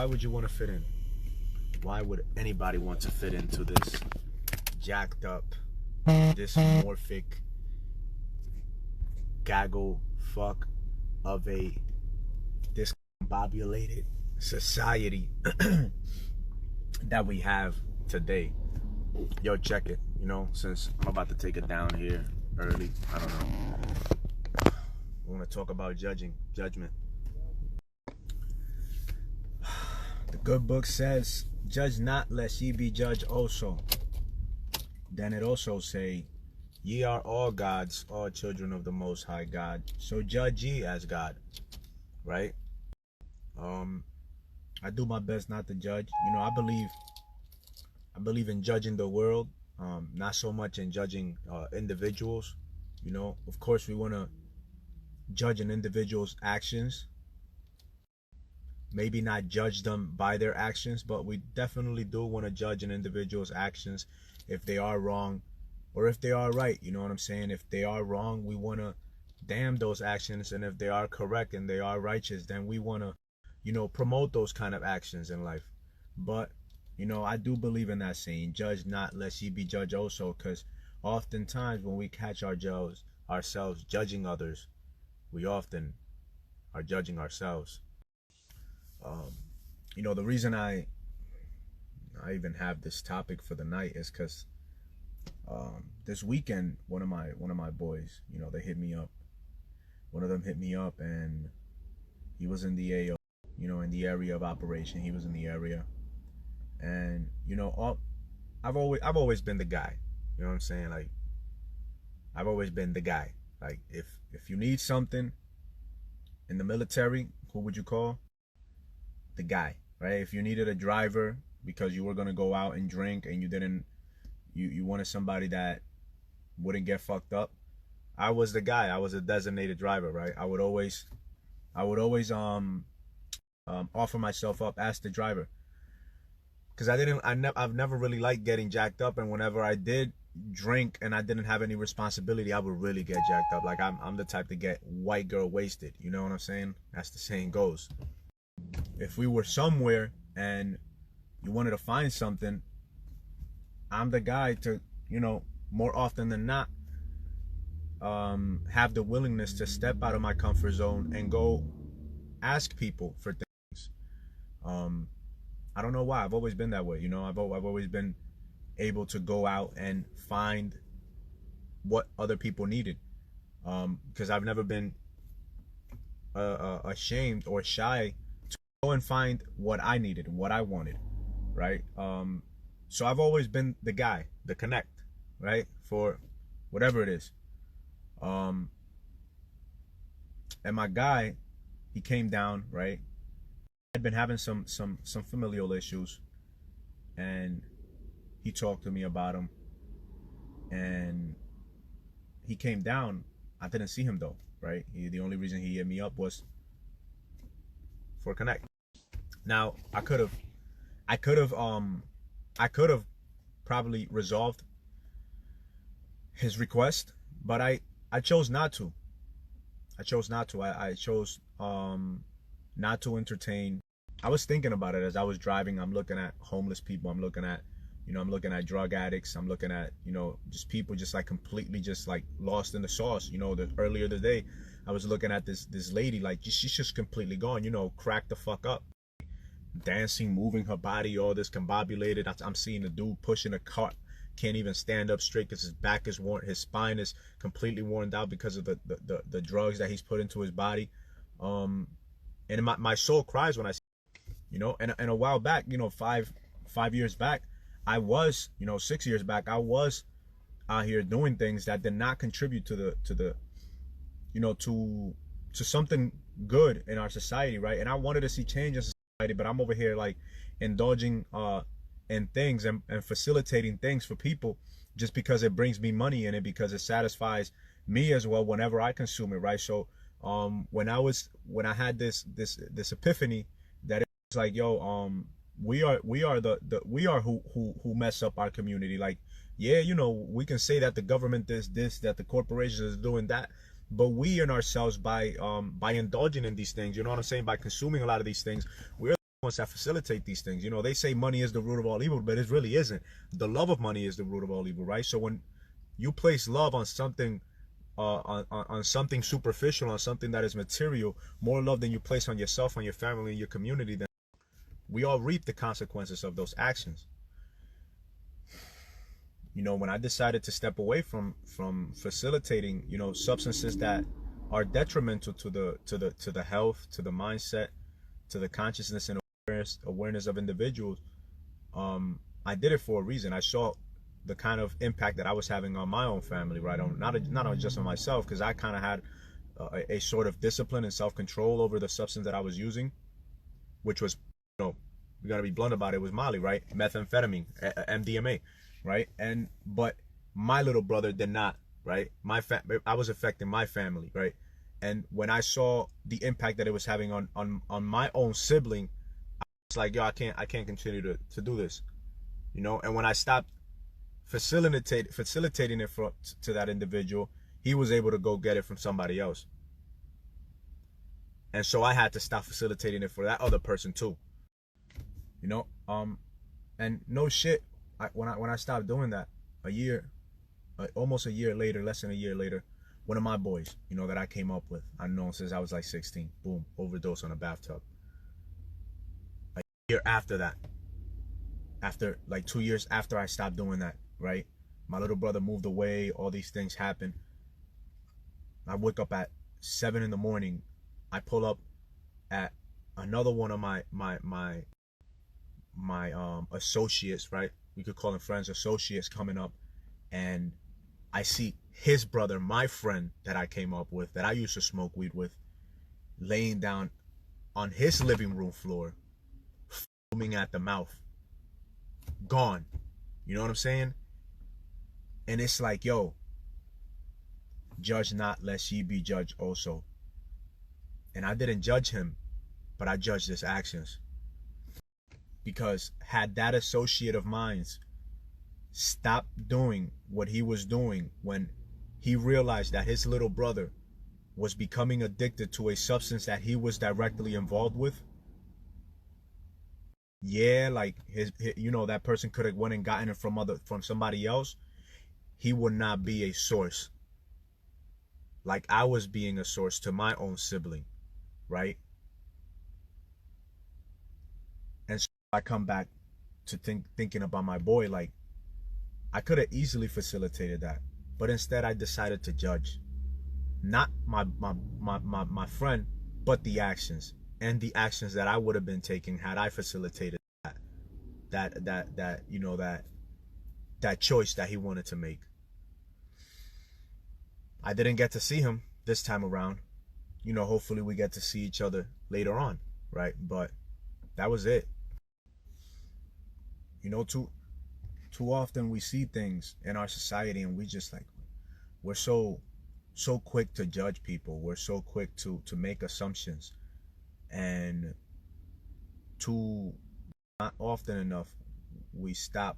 would you want to fit in? Why would anybody want to fit into this jacked up, dysmorphic, gaggle fuck of a discombobulated society that we have today? Yo, check it. You know, since I'm about to take it down here early, I don't know. We want to talk about judgment. The good book says, "Judge not, lest ye be judged also." Then it also say, "Ye are all gods, all children of the Most High God. So judge ye as God." Right? I do my best not to judge. You know, I believe in judging the world, not so much in judging individuals. You know, of course, we want to judge an individual's actions. Maybe not judge them by their actions, but we definitely do want to judge an individual's actions if they are wrong or if they are right. You know what I'm saying? If they are wrong, we want to damn those actions, and if they are correct and they are righteous, then we want to, you know, promote those kind of actions in life. But, you know, I do believe in that saying, "Judge not, lest ye be judged also," because oftentimes when we catch ourselves judging others, we often are judging ourselves. You know, the reason I even have this topic for the night is because this weekend, one of my boys, you know, they hit me up. One of them hit me up, and he was in the AO, you know, in the area of operation. He was in the area, and you know, I've always been the guy. You know what I'm saying? Like, I've always been the guy. Like, if you need something in the military, who would you call? The guy, right? If you needed a driver because you were gonna go out and drink and you wanted somebody that wouldn't get fucked up, I was the guy. I was a designated driver, right? I would always offer myself up as the driver, because I've never really liked getting jacked up, and whenever I did drink and I didn't have any responsibility, I would really get jacked up. Like, I'm the type to get white girl wasted. You know what I'm saying? That's the saying goes. If we were somewhere and you wanted to find something, I'm the guy to, you know, more often than not, have the willingness to step out of my comfort zone and go ask people for things. I don't know why. I've always been that way. You know, I've always been able to go out and find what other people needed, because I've never been ashamed or shy to go and find what I needed, what I wanted, right? So I've always been the guy, the connect, right, for whatever it is. And my guy, he came down, right? I'd been having some familial issues, and he talked to me about them, and he came down. I didn't see him though, right? The only reason he hit me up was for connect. Now, I could have probably resolved his request, but I chose not to. I chose not to entertain. I was thinking about it as I was driving. I'm looking at homeless people. I'm looking at drug addicts. I'm looking at, you know, just people just like completely just like lost in the sauce. You know, earlier today, I was looking at this lady, like she's just completely gone, you know, cracked the fuck up. Dancing, moving her body, all this combobulated. I'm seeing the dude pushing a cart, can't even stand up straight because his back is worn, his spine is completely worn out because of the drugs that he's put into his body. And my soul cries when I see, you know, and a while back, you know, five years back, I was, you know, 6 years back, I was out here doing things that did not contribute to the you know, to something good in our society, right? And I wanted to see change in society, but I'm over here like indulging in things and facilitating things for people just because it brings me money in it, because it satisfies me as well whenever I consume it, right? So when I had this epiphany that it's like, yo, we are who mess up our community. Like, yeah, you know, we can say that the government does this, that the corporations is doing that, but we in ourselves, by indulging in these things, you know what I'm saying, by consuming a lot of these things, we're ones that facilitate these things. You know, they say money is the root of all evil, but it really isn't. The love of money is the root of all evil, right? So when you place love on something, on something superficial, on something that is material, more love than you place on yourself, on your family, and your community, then we all reap the consequences of those actions. You know, when I decided to step away from facilitating, you know, substances that are detrimental to the health, to the mindset, to the consciousness and awareness of individuals, I did it for a reason. I saw the kind of impact that I was having on my own family, right? Not just on myself, because I kind of had a sort of discipline and self-control over the substance that I was using, which was, you know, we gotta be blunt about it, was Molly, right? Methamphetamine, MDMA, right? But my little brother did not, right? I was affecting my family, right? And when I saw the impact that it was having on my own sibling, I was like, yo, I can't continue to do this, you know. And when I stopped facilitating it to that individual, he was able to go get it from somebody else, and so I had to stop facilitating it for that other person too, you know. And no shit, when I stopped doing that, almost a year later, less than a year later, one of my boys, you know, that I came up with, I've known since I was like 16, boom, overdose on a bathtub. A year after that, after like 2 years after I stopped doing that, right? My little brother moved away, all these things happened. I wake up at 7 in the morning. I pull up at another one of my associates, right? We could call them friends, associates, coming up, and I see his brother, my friend that I came up with, that I used to smoke weed with, laying down on his living room floor, foaming at the mouth, gone. You know what I'm saying? And it's like, yo, judge not lest ye be judged also. And I didn't judge him, but I judged his actions. Because had that associate of mine stopped doing what he was doing when he realized that his little brother was becoming addicted to a substance that he was directly involved with, yeah, like his you know, that person could have went and gotten it from somebody else. He would not be a source like I was being a source to my own sibling, right? And so I come back to thinking about my boy, like I could have easily facilitated that, but instead I decided to judge not my friend, but the actions, and the actions that I would have been taking had I facilitated that you know, that choice that he wanted to make. I didn't get to see him this time around. You know, hopefully we get to see each other later on, right? But that was it. You know, too often we see things in our society and we just like, we're so quick to judge people. We're so quick to make assumptions, and not often enough we stop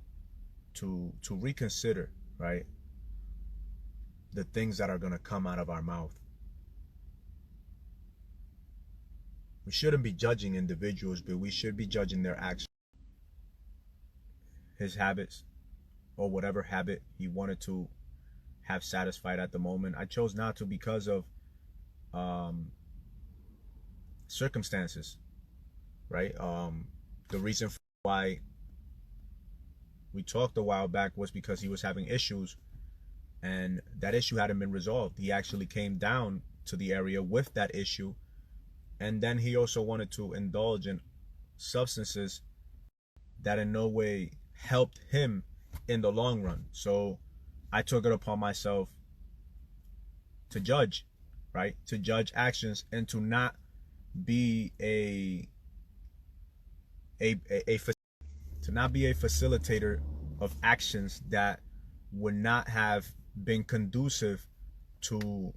to reconsider, right, the things that are going to come out of our mouth. We shouldn't be judging individuals, but we should be judging their actions, his habits, or whatever habit he wanted to have satisfied at the moment. I chose not to because of circumstances, right? The reason why we talked a while back was because he was having issues, and that issue hadn't been resolved. He actually came down to the area with that issue, and then he also wanted to indulge in substances that in no way helped him in the long run. So I took it upon myself to judge, right? To judge actions and to not be a facilitator of actions that would not have been conducive to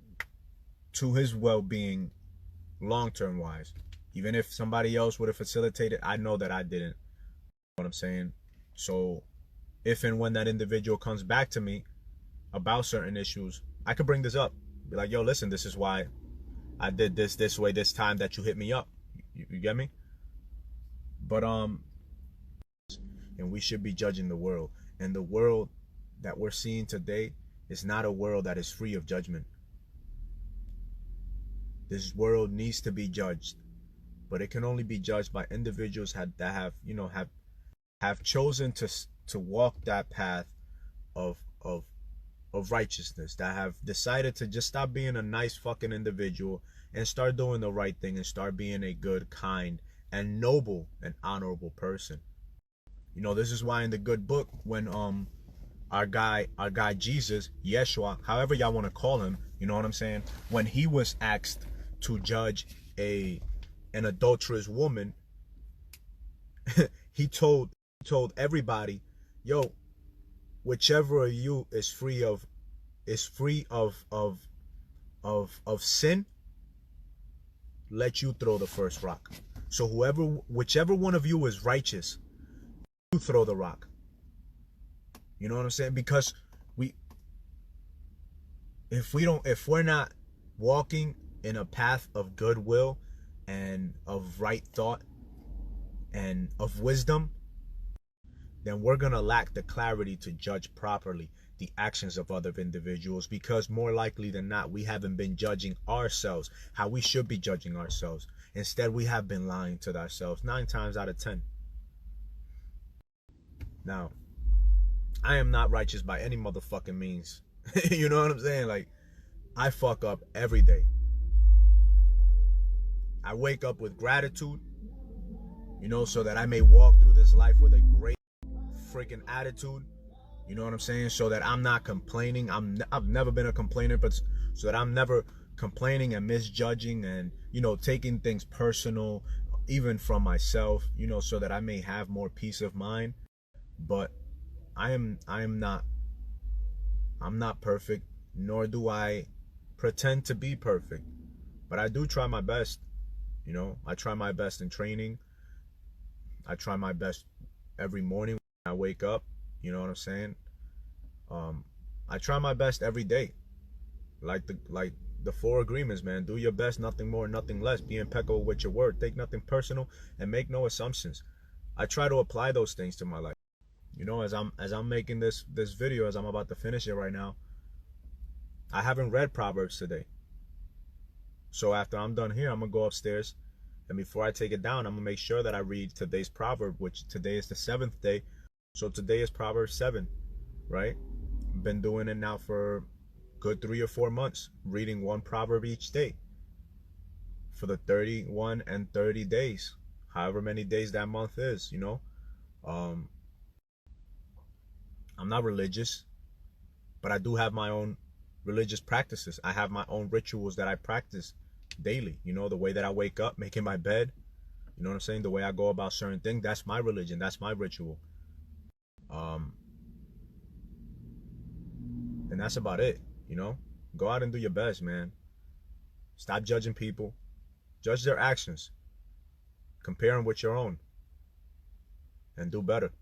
his well-being long-term wise. Even if somebody else would have facilitated, I know that I didn't. You know what I'm saying? So if and when that individual comes back to me about certain issues, I could bring this up. Be like, yo, listen, this is why I did this way this time that you hit me up. You get me? But and we should be judging the world. And the world that we're seeing today is not a world that is free of judgment. This world needs to be judged, but it can only be judged by individuals that have, you know, have chosen to walk that path of of of righteousness, that have decided to just stop being a nice fucking individual and start doing the right thing and start being a good, kind, and noble and honorable person. You know, this is why in the good book, when our guy Jesus, Yeshua, however y'all want to call him, you know what I'm saying, when he was asked to judge an adulterous woman, he told everybody, yo, whichever of you is free of sin, let you throw the first rock. So whichever one of you is righteous, you throw the rock. You know what I'm saying? Because if we're not walking in a path of goodwill and of right thought and of wisdom, then we're gonna lack the clarity to judge properly the actions of other individuals, because more likely than not, we haven't been judging ourselves how we should be judging ourselves. Instead, we have been lying to ourselves 9 times out of 10. Now, I am not righteous by any motherfucking means. You know what I'm saying? Like, I fuck up every day. I wake up with gratitude, you know, so that I may walk through this life with a great freaking attitude. You know what I'm saying? So that I'm not complaining. I've never been a complainer, but so that I'm never complaining and misjudging and, you know, taking things personal, even from myself, you know, so that I may have more peace of mind. But I'm not perfect, nor do I pretend to be perfect. But I do try my best. You know, I try my best in training. I try my best every morning when I wake up. You know what I'm saying? I try my best every day. Like the 4 agreements, man. Do your best, nothing more, nothing less. Be impeccable with your word. Take nothing personal and make no assumptions. I try to apply those things to my life. You know, as I'm making this video, as I'm about to finish it right now, I haven't read Proverbs today. So after I'm done here, I'm gonna go upstairs, and before I take it down, I'm gonna make sure that I read today's proverb, which today is the 7th day. So today is Proverbs 7, right? Been doing it now for good 3 or 4 months, reading 1 proverb each day for the 31 and 30 days, however many days that month is, you know. I'm not religious, but I do have my own religious practices. I have my own rituals that I practice daily. You know, the way that I wake up, making my bed, you know what I'm saying? The way I go about certain things, that's my religion, that's my ritual. And that's about it, you know? Go out and do your best, man. Stop judging people. Judge their actions. Compare them with your own. And do better.